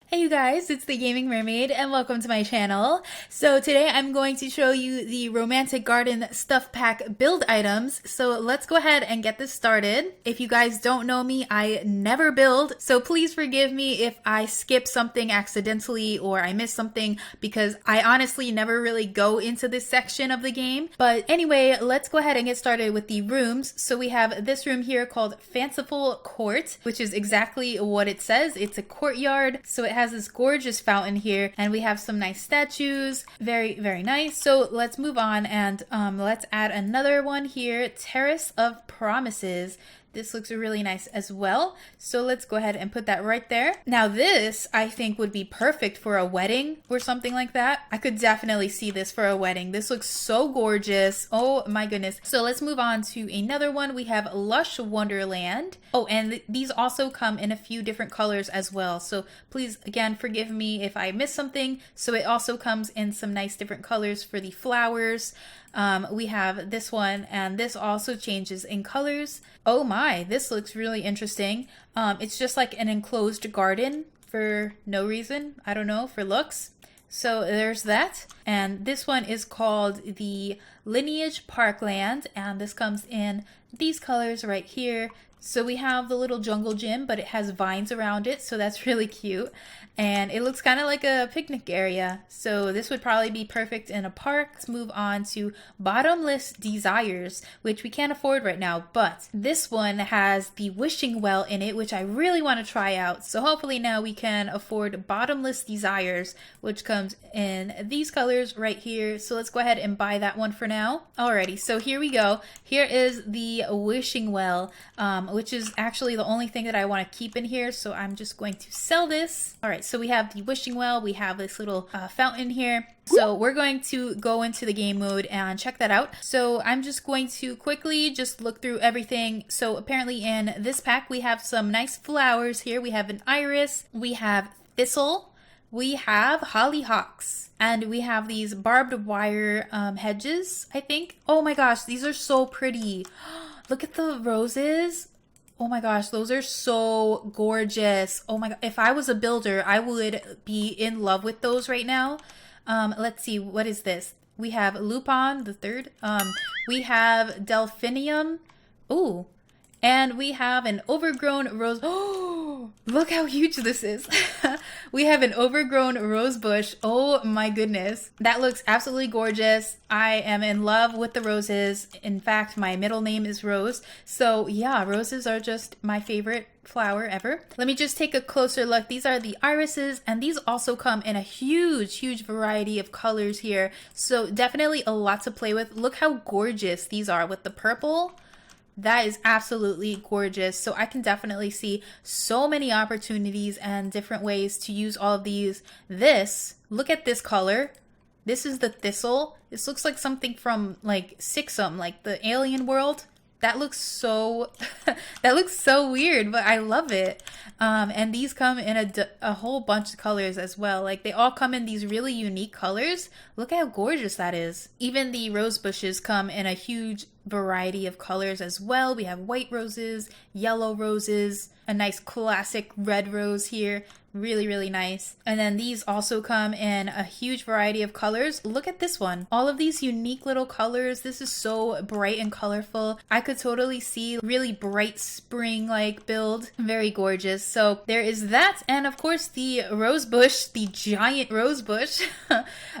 Hey you guys, it's the Gaming Mermaid and welcome to my channel. So today I'm going to show you the Romantic Garden Stuff Pack build items. So let's go ahead and get this started. If you guys don't know me, I never build, so please forgive me if I skip something accidentally or I miss something because I honestly never really go into this section of the game. But anyway, let's go ahead and get started with the rooms. So we have this room here called Fanciful Court, which is exactly what it says. It's a courtyard. So it has this gorgeous fountain here and we have some nice statues. Very nice. So let's move on and let's add another one here, Terrace of Promises. This looks really nice as well. So let's go ahead and put that right there. Now this, I think, would be perfect for a wedding or something like that. I could definitely see this for a wedding. This looks so gorgeous. Oh my goodness. So let's move on to another one. We have Lush Wonderland. Oh, and these also come in a few different colors as well. So please, again, forgive me if I miss something. So it also comes in some nice different colors for the flowers. We have this one, and this also changes in colors. Oh my, this looks really interesting. It's just like an enclosed garden for no reason. I don't know, for looks. So there's that. And this one is called the Lineage Parkland, and this comes in these colors right here. So we have the little jungle gym, but it has vines around it, so that's really cute. And it looks kind of like a picnic area. So this would probably be perfect in a park. Let's move on to Bottomless Desires, which we can't afford right now, but this one has the wishing well in it, which I really want to try out. So hopefully now we can afford Bottomless Desires, which comes in these colors right here. So let's go ahead and buy that one for now. Alrighty, so here we go. Here is the wishing well, which is actually the only thing that I want to keep in here. So I'm just going to sell this. All right, so we have the wishing well. We have this little fountain here. So we're going to go into the game mode and check that out. So I'm just going to quickly just look through everything. So apparently in this pack, we have some nice flowers here. We have an iris, we have thistle, we have hollyhocks, and we have these barbed wire hedges, I think. Oh my gosh, these are so pretty. Look at the roses. Oh my gosh, those are so gorgeous. Oh my god, if I was a builder, I would be in love with those right now. Let's see, what is this? We have Lupin the third. We have Delphinium. Ooh. And we have an overgrown rose. Oh, look how huge this is. We have an overgrown rose bush. Oh my goodness. That looks absolutely gorgeous. I am in love with the roses. In fact, my middle name is Rose. So yeah, roses are just my favorite flower ever. Let me just take a closer look. These are the irises, and these also come in a huge variety of colors here. So definitely a lot to play with. Look how gorgeous these are with the purple. That is absolutely gorgeous. So I can definitely see so many opportunities and different ways to use all of these. Look at this color. This is the thistle. This looks like something from like Sixum, like the alien world. That looks so, that looks so weird, but I love it. And these come in a whole bunch of colors as well. Like they all come in these really unique colors. Look how gorgeous that is. Even the rose bushes come in a huge variety of colors as well. We have white roses, yellow roses, a nice classic red rose here. Really nice. And then these also come in a huge variety of colors. Look at this one. All of these unique little colors. This is so bright and colorful. I could totally see really bright spring-like build. Very gorgeous. So there is that. And of course the rose bush, the giant rose bush.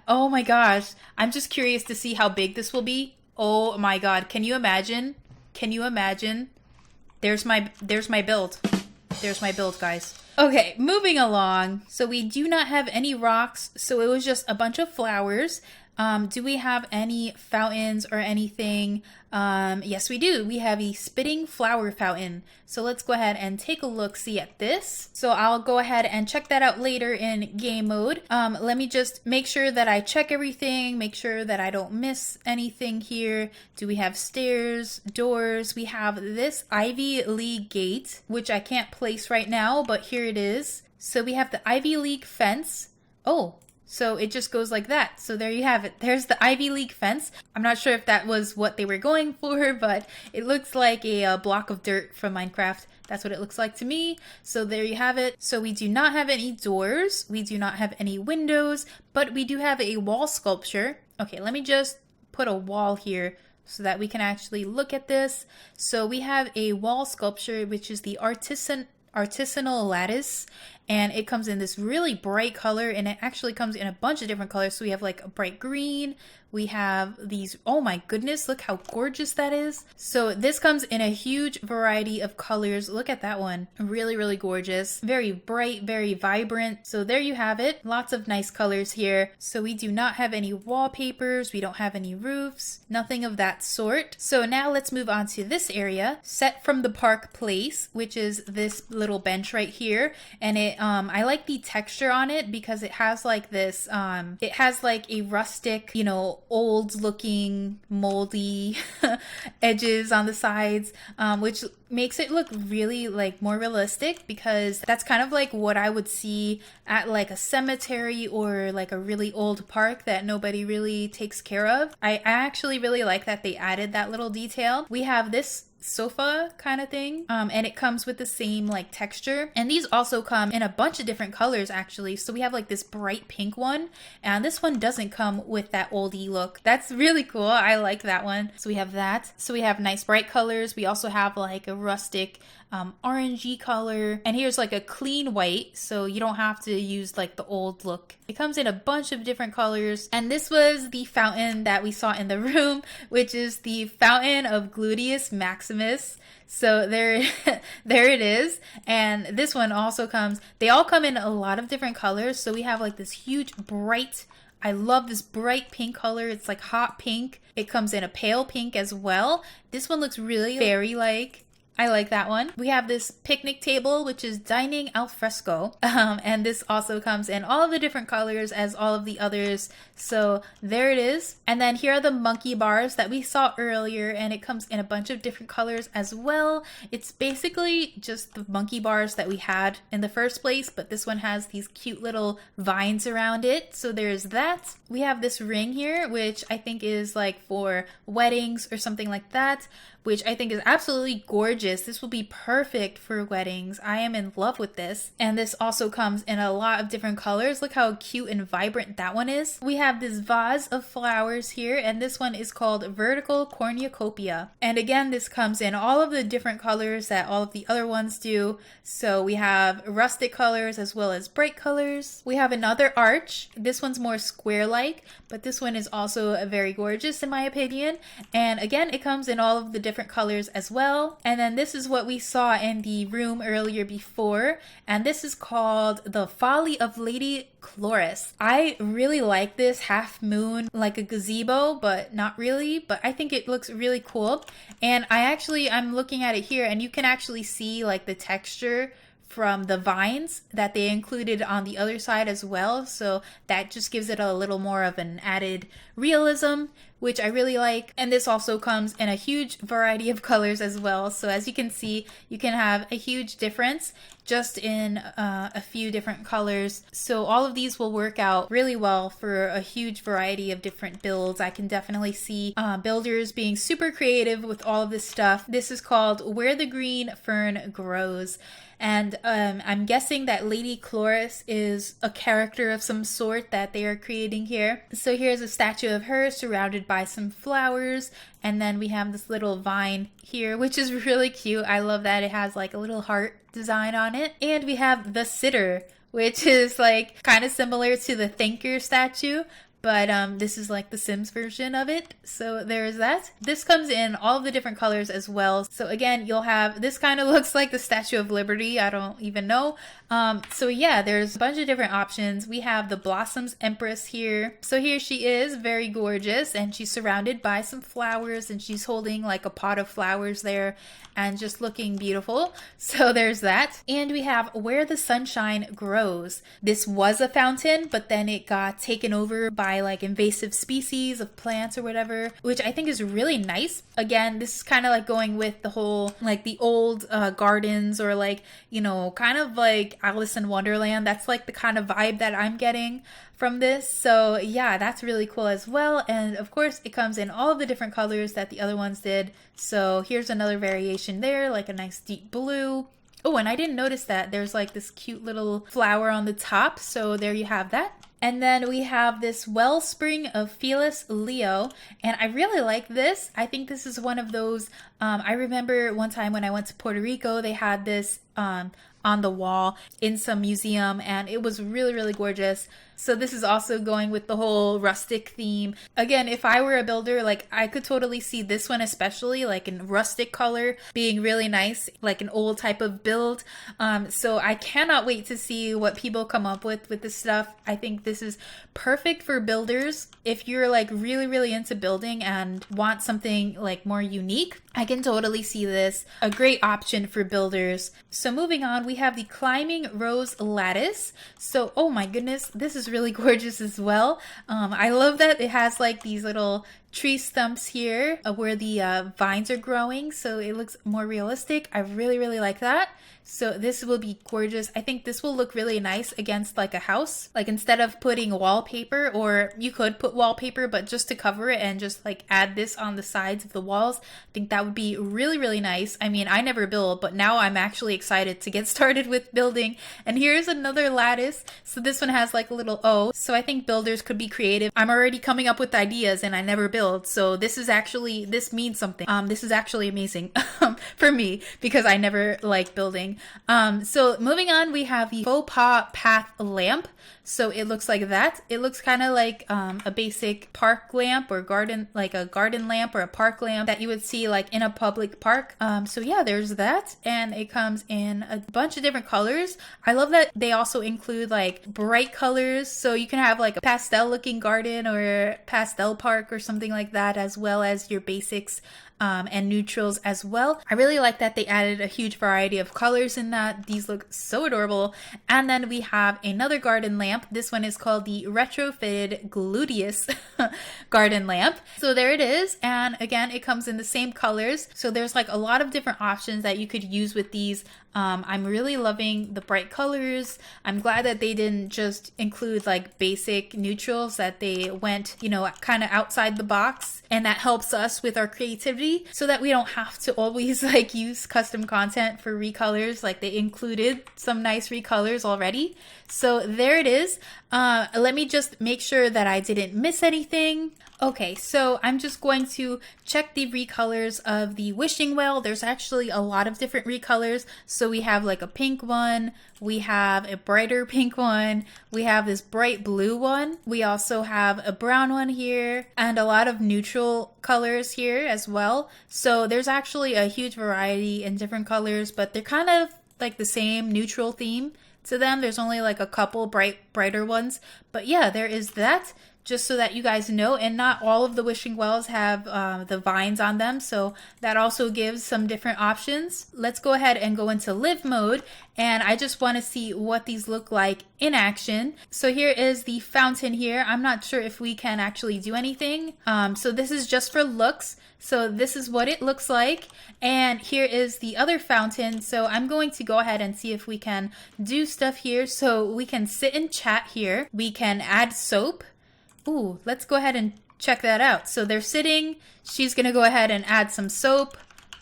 Oh my gosh. I'm just curious to see how big this will be. Oh my god. Can you imagine? Can you imagine? There's my build. There's my build, guys. Okay, moving along. So we do not have any rocks, so it was just a bunch of flowers. Do we have any fountains or anything? Yes, we do. We have a spitting flower fountain. So let's go ahead and take a look-see at this. So I'll go ahead and check that out later in game mode. Let me just make sure that I check everything, make sure that I don't miss anything here. Do we have stairs, doors? We have this Ivy League gate, which I can't place right now, but here it is. So we have the Ivy League fence. Oh, So it just goes like that. So there you have it. There's the Ivy League fence. I'm not sure if that was what they were going for, but it looks like a block of dirt from Minecraft. That's what it looks like to me. So there you have it. So we do not have any doors. We do not have any windows, but we do have a wall sculpture. Okay, let me just put a wall here so that we can actually look at this. So we have a wall sculpture, which is the artisanal lattice, and it comes in this really bright color, and it actually comes in a bunch of different colors. So we have like a bright green, we have these, oh my goodness, look how gorgeous that is. So this comes in a huge variety of colors. Look at that one, really, really gorgeous, very bright, very vibrant. So there you have it, lots of nice colors here. So we do not have any wallpapers, we don't have any roofs, nothing of that sort. So now let's move on to this area, set from the park place, which is this little bench right here. And it I like the texture on it because it has like this it has like a rustic, you know, old looking moldy edges on the sides, which makes it look really like more realistic, because that's kind of like what I would see at like a cemetery or like a really old park that nobody really takes care of. I actually really like that they added that little detail. We have this sofa kind of thing, and it comes with the same like texture, and these also come in a bunch of different colors actually. So we have like this bright pink one, and this one doesn't come with that oldie look. That's really cool. I like that one. So we have that. So we have nice bright colors. We also have like a rustic orangey color, and here's like a clean white, so you don't have to use like the old look. It comes in a bunch of different colors, and this was the fountain that we saw in the room, which is the fountain of Gluteus Maximus. So there there it is. And this one also comes, they all come in a lot of different colors. So we have like this huge bright, I love this bright pink color. It's like hot pink. It comes in a pale pink as well. This one looks really fairy-like. I like that one. We have this picnic table, which is dining al fresco. And this also comes in all of the different colors as all of the others. So there it is. And then here are the monkey bars that we saw earlier, and it comes in a bunch of different colors as well. It's basically just the monkey bars that we had in the first place, but this one has these cute little vines around it. So there's that. We have this ring here, which I think is like for weddings or something like that, which I think is absolutely gorgeous. This will be perfect for weddings. I am in love with this. And this also comes in a lot of different colors. Look how cute and vibrant that one is. We have this vase of flowers here, and this one is called Vertical Cornucopia. And again, this comes in all of the different colors that all of the other ones do. So we have rustic colors as well as bright colors. We have another arch. This one's more square-like, but this one is also very gorgeous in my opinion. And again, it comes in all of the different colors as well. And then this is what we saw in the room earlier before, and this is called The Folly of Lady Chloris. I really like this half moon, like a gazebo, but not really, but I think it looks really cool. And I'm looking at it here, and you can actually see like the texture from the vines that they included on the other side as well. So that just gives it a little more of an added realism, which I really like. And this also comes in a huge variety of colors as well. So as you can see, you can have a huge difference just in a few different colors. So all of these will work out really well for a huge variety of different builds. I can definitely see builders being super creative with all of this stuff. This is called Where the Green Fern Grows. And I'm guessing that Lady Chloris is a character of some sort that they are creating here. So here's a statue of her surrounded by some flowers. And then we have this little vine here, which is really cute. I love that it has like a little heart design on it. And we have the sitter, which is like kind of similar to the thinker statue, but this is like the Sims version of it. So there's that. This comes in all of the different colors as well. So again, you'll have, this kind of looks like the Statue of Liberty. I don't even know. So yeah, there's a bunch of different options. We have the Blossoms Empress here. So here she is, very gorgeous, and she's surrounded by some flowers, and she's holding like a pot of flowers there and just looking beautiful. So there's that. And we have Where the Sunshine Grows. This was a fountain, but then it got taken over by by like invasive species of plants or whatever, which I think is really nice. Again, this is kind of like going with the whole like the old gardens, or like, you know, kind of like Alice in Wonderland. That's like the kind of vibe that I'm getting from this. So yeah, that's really cool as well. And of course it comes in all of the different colors that the other ones did. So here's another variation there, like a nice deep blue. Oh, and I didn't notice that there's like this cute little flower on the top. So there you have that. And then we have this Wellspring of Felis Leo, and I really like this. I think this is one of those, I remember one time when I went to Puerto Rico, they had this on the wall in some museum, and it was really, really gorgeous. So this is also going with the whole rustic theme. Again, if I were a builder, like I could totally see this one, especially like in rustic color, being really nice, like an old type of build. So I cannot wait to see what people come up with this stuff. I think this is perfect for builders. If you're like really, really into building and want something like more unique, I can totally see this. A great option for builders. So moving on, we have the Climbing Rose Lattice. So, oh my goodness, this is really gorgeous as well. I love that it has like these little tree stumps here where the vines are growing, so it looks more realistic. I really, really like that. So this will be gorgeous. I think this will look really nice against like a house. Like instead of putting wallpaper, or you could put wallpaper, but just to cover it and just like add this on the sides of the walls, I think that would be really, really nice. I mean, I never build, but now I'm actually excited to get started with building. And here's another lattice. So this one has like a little O. So I think builders could be creative. I'm already coming up with ideas and I never build. So this is actually, this means something. This is actually amazing for me because I never like building. So moving on, we have the Faux Pas Path Lamp. So it looks like that. It looks kind of like a basic park lamp or garden, like a garden lamp or a park lamp that you would see like in a public park. So yeah, there's that. And it comes in a bunch of different colors. I love that they also include like bright colors. So you can have like a pastel looking garden or pastel park or something like that, as well as your basics and neutrals as well. I really like that they added a huge variety of colors in that. These look so adorable. And then we have another garden lamp. This one is called the Retrofitted Gluteus Garden Lamp. So there it is. And again, it comes in the same colors. So there's like a lot of different options that you could use with these. I'm really loving the bright colors. I'm glad that they didn't just include like basic neutrals, that they went, you know, kind of outside the box, and that helps us with our creativity so that we don't have to always like use custom content for recolors. Like they included some nice recolors already. So there it is. Let me just make sure that I didn't miss anything. Okay, so I'm just going to check the recolors of the wishing well. There's actually a lot of different recolors. So we have like a pink one, we have a brighter pink one, we have this bright blue one, we also have a brown one here, and a lot of neutral colors here as well. So there's actually a huge variety in different colors, but they're kind of like the same neutral theme to them. There's only like a couple brighter ones, but yeah, there is that. Just so that you guys know, and not all of the wishing wells have the vines on them, so that also gives some different options. Let's go ahead and go into live mode, and I just want to see what these look like in action. So here is the fountain here. I'm not sure if we can actually do anything. So this is just for looks. So this is what it looks like, and here is the other fountain. So I'm going to go ahead and see if we can do stuff here. So we can sit and chat here. We can add soap. Ooh, let's go ahead and check that out. So they're sitting. She's going to go ahead and add some soap.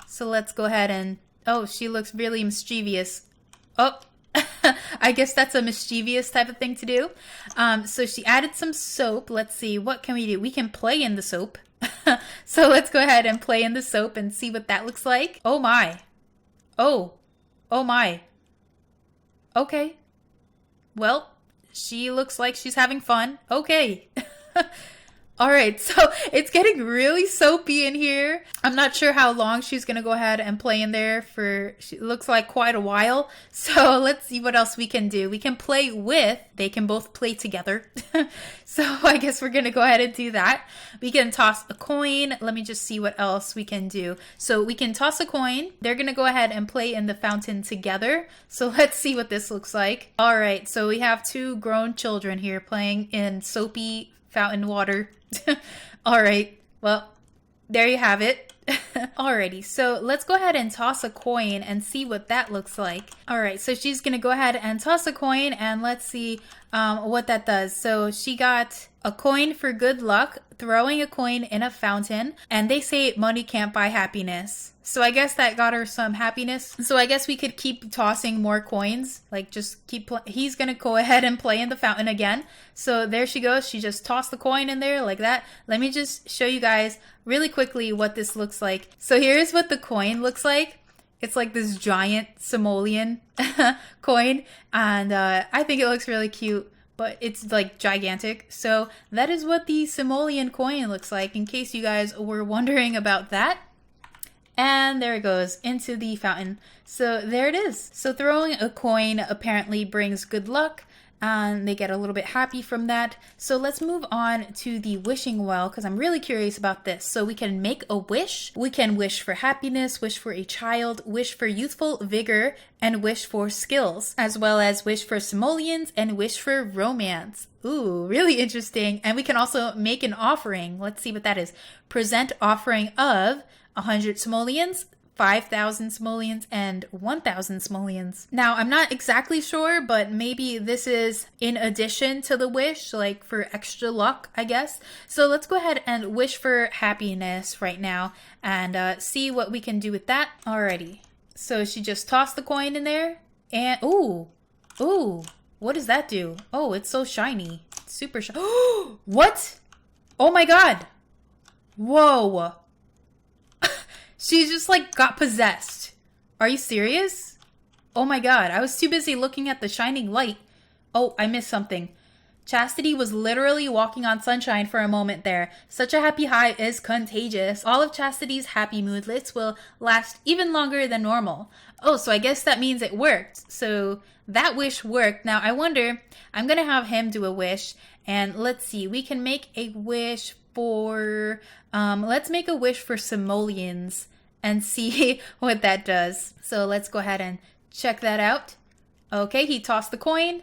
So let's go ahead and... Oh, she looks really mischievous. Oh, I guess that's a mischievous type of thing to do. So she added some soap. Let's see. What can we do? We can play in the soap. So let's go ahead and play in the soap and see what that looks like. Oh my. Oh. Oh my. Okay. Well, she looks like she's having fun. Okay. All right, so it's getting really soapy in here. I'm not sure how long she's gonna go ahead and play in there for, she looks like quite a while. So let's see what else we can do. We can play with, they can both play together. So I guess we're gonna go ahead and do that. We can toss a coin. Let me just see what else we can do. So we can toss a coin. They're gonna go ahead and play in the fountain together. So let's see what this looks like. All right, so we have two grown children here playing in soapy fountain water. All right, well, there you have it. Alrighty, so let's go ahead and toss a coin and see what that looks like. Alright, so she's gonna go ahead and toss a coin and let's see what that does. So she got a coin for good luck, throwing a coin in a fountain, and they say money can't buy happiness. So I guess that got her some happiness. So I guess we could keep tossing more coins, like just keep, he's gonna go ahead and play in the fountain again. So there she goes, she just tossed the coin in there like that. Let me just show you guys really quickly what this looks like. So here's what the coin looks like. It's like this giant simoleon coin, and I think it looks really cute, but it's like gigantic. So that is what the simoleon coin looks like, in case you guys were wondering about that. And there it goes into the fountain. So there it is. So throwing a coin apparently brings good luck, and they get a little bit happy from that. So let's move on to the wishing well, because I'm really curious about this. So we can make a wish. We can wish for happiness, wish for a child, wish for youthful vigor, and wish for skills, as well as wish for simoleons and wish for romance. Ooh, really interesting. And we can also make an offering. Let's see what that is. Present offering of 100 simoleons, 5,000 simoleons, and 1,000 simoleons. Now, I'm not exactly sure, but maybe this is in addition to the wish, like for extra luck, I guess. So let's go ahead and wish for happiness right now and see what we can do with that. Alrighty. So she just tossed the coin in there and ooh, what does that do? Oh, it's so shiny. It's super shiny. What? Oh my God. Whoa. She just like got possessed. Are you serious? Oh my God, I was too busy looking at the shining light. Oh, I missed something. Chastity was literally walking on sunshine for a moment there. Such a happy high is contagious. All of Chastity's happy moodlets will last even longer than normal. Oh, so I guess that means it worked. So that wish worked. Now I wonder, I'm gonna have him do a wish, and let's see, we can make a wish for, let's make a wish for simoleons and see what that does. So let's go ahead and check that out. Okay, he tossed the coin.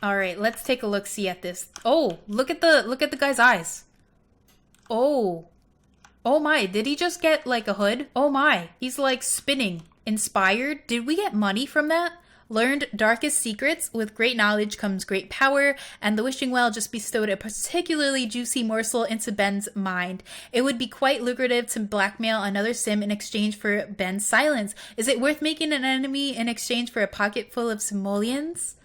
All right, let's take a look see at this. Oh, look at the guy's eyes. Oh my, did he just get like a hood? Oh my, he's like spinning. Inspired? Did we get money from that? Learned darkest secrets. With great knowledge comes great power, and the wishing well just bestowed a particularly juicy morsel into Ben's mind. It would be quite lucrative to blackmail another sim in exchange for Ben's silence. Is it worth making an enemy in exchange for a pocket full of simoleons?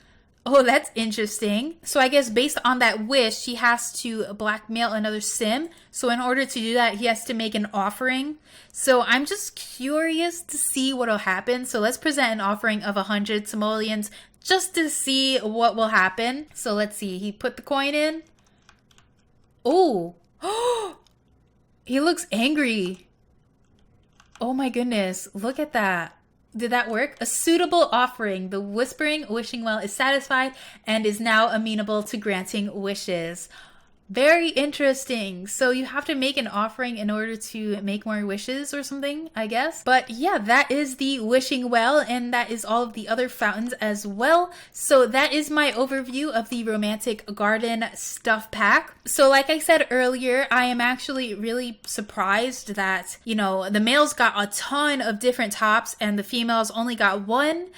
Oh, that's interesting. So I guess based on that wish, she has to blackmail another sim. So in order to do that, he has to make an offering. So I'm just curious to see what'll happen. So let's present an offering of 100 simoleons just to see what will happen. So let's see. He put the coin in. Oh, he looks angry. Oh my goodness. Look at that. Did that work? A suitable offering. The whispering wishing well is satisfied and is now amenable to granting wishes. Very interesting. So you have to make an offering in order to make more wishes or something, I guess. But yeah, that is the wishing well, and that is all of the other fountains as well. So that is my overview of the romantic garden stuff pack. So like I said earlier, I am actually really surprised that, you know, the males got a ton of different tops and the females only got one.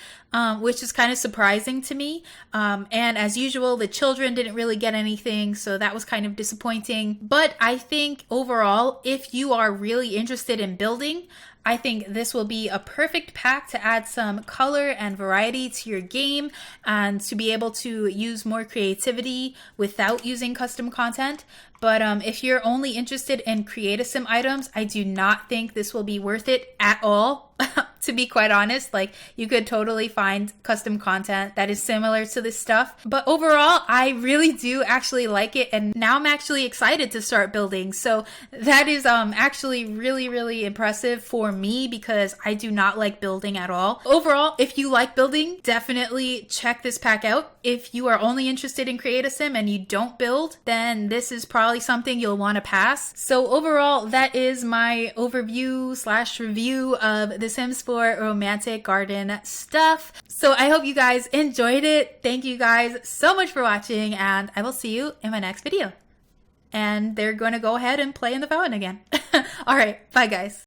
Which is kind of surprising to me. And as usual, the children didn't really get anything, so that was kind of disappointing. But I think overall, if you are really interested in building, I think this will be a perfect pack to add some color and variety to your game and to be able to use more creativity without using custom content. But if you're only interested in Create-A-Sim items, I do not think this will be worth it at all. To be quite honest, like you could totally find custom content that is similar to this stuff. But overall, I really do actually like it. And now I'm actually excited to start building. So that is actually really, really impressive for me because I do not like building at all. Overall, if you like building, definitely check this pack out. If you are only interested in Create-A-Sim and you don't build, then this is probably something you'll want to pass. So overall, that is my overview / review of The Sims 4 romantic garden stuff. So I hope you guys enjoyed it. Thank you guys so much for watching, and I will see you in my next video. and they're going to go ahead and play in the fountain again. All right, bye guys.